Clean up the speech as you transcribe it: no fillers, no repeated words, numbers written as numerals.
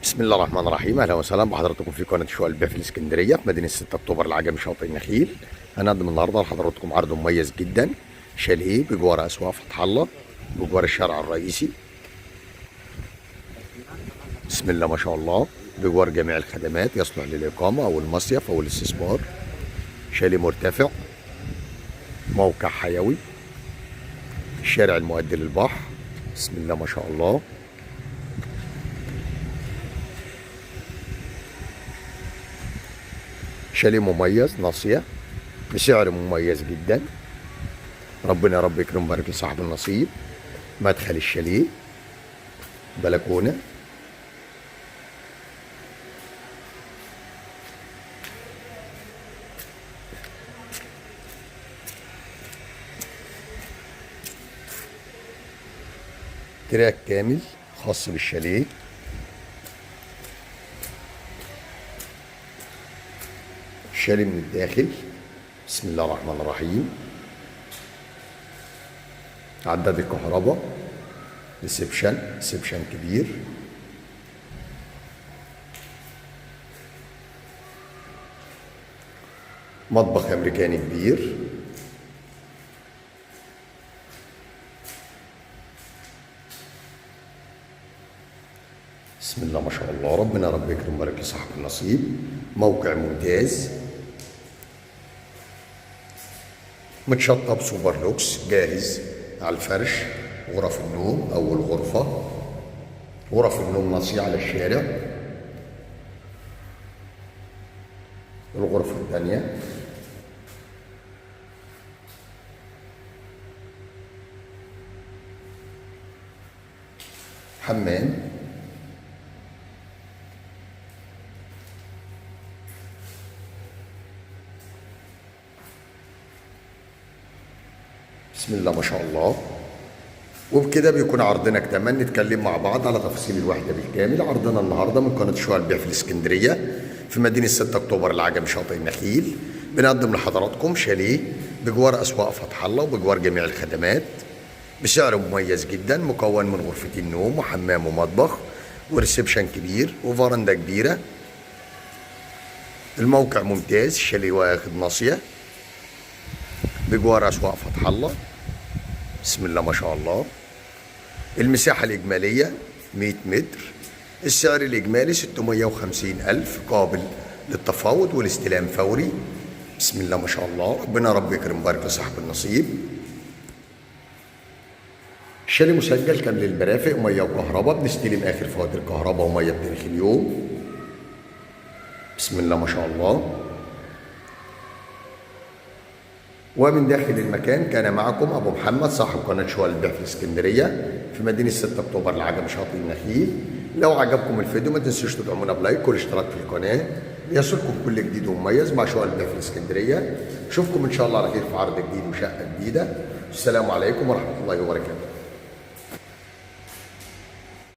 بسم الله الرحمن الرحيم. اهلا وسهلا بحضراتكم في قناه شقق البيع في الاسكندريه في مدينه 6 اكتوبر العجمي شاطئ النخيل. هنقدم النهارده لحضراتكم عرض مميز جدا، شاليه بجوار اسواق فتح الله بجوار الشارع الرئيسي. بسم الله ما شاء الله، بجوار جميع الخدمات، يصلح للاقامه او المصيف او الاستثمار. شاليه مرتفع، موقع حيوي، الشارع المؤدي للبحر. بسم الله ما شاء الله. شاليه مميز ناصية بسعر مميز جدا. ربنا يا رب يكرم ويبارك لصاحب النصيب. مدخل الشاليه، بلكونة، تراك كامل خاص بالشاليه. الشاليه من الداخل. بسم الله الرحمن الرحيم. عداد الكهرباء، ريسبشن كبير، مطبخ امريكاني كبير، بسم الله ما شاء الله. ربنا رب يكرم ويبارك لصاحب النصيب. موقع ممتاز، متشطب سوبر لوكس، جاهز على الفرش. غرف النوم، أول غرفة، غرف النوم ناصية على الشارع. الغرفة الثانية، حمام، بسم الله ما شاء الله. وبكده بيكون عرضنا اكتمل. نتكلم مع بعض على تفاصيل الوحدة بالكامل. عرضنا النهارده من قناة شقق البيع في الاسكندرية في مدينة 6 اكتوبر العجمي شاطئ النخيل. بنقدم لحضراتكم شاليه بجوار اسواق فتح الله وبجوار جميع الخدمات بسعر مميز جدا، مكون من غرفتين نوم وحمام ومطبخ وريسبشن كبير وفرندا كبيرة. الموقع ممتاز، الشاليه واخد ناصية بجوار اسواق فتح الله. بسم الله ما شاء الله. المساحة الإجمالية 100 متر. السعر الإجمالي 650,000، قابل للتفاوض والاستلام فوري. بسم الله ما شاء الله. ربنا رب يكرم ويبارك لصاحب النصيب. الشاليه مسجل كامل المرافق، مية وكهرباء. بنستلم آخر فواتير كهرباء ومية بتاريخ اليوم. بسم الله ما شاء الله. ومن داخل المكان كان معكم أبو محمد صاحب قناة شقق البيع في الإسكندرية في مدينة 6 أكتوبر العجمي شاطئ النخيل. لو عجبكم الفيديو ما تنسوش تدعمونا بلايك والاشتراك في القناة ليصلكم كل جديد ومميز مع شقق البيع في الإسكندرية. أشوفكم إن شاء الله على خير في عرض جديد وشقة جديدة. السلام عليكم ورحمة الله وبركاته.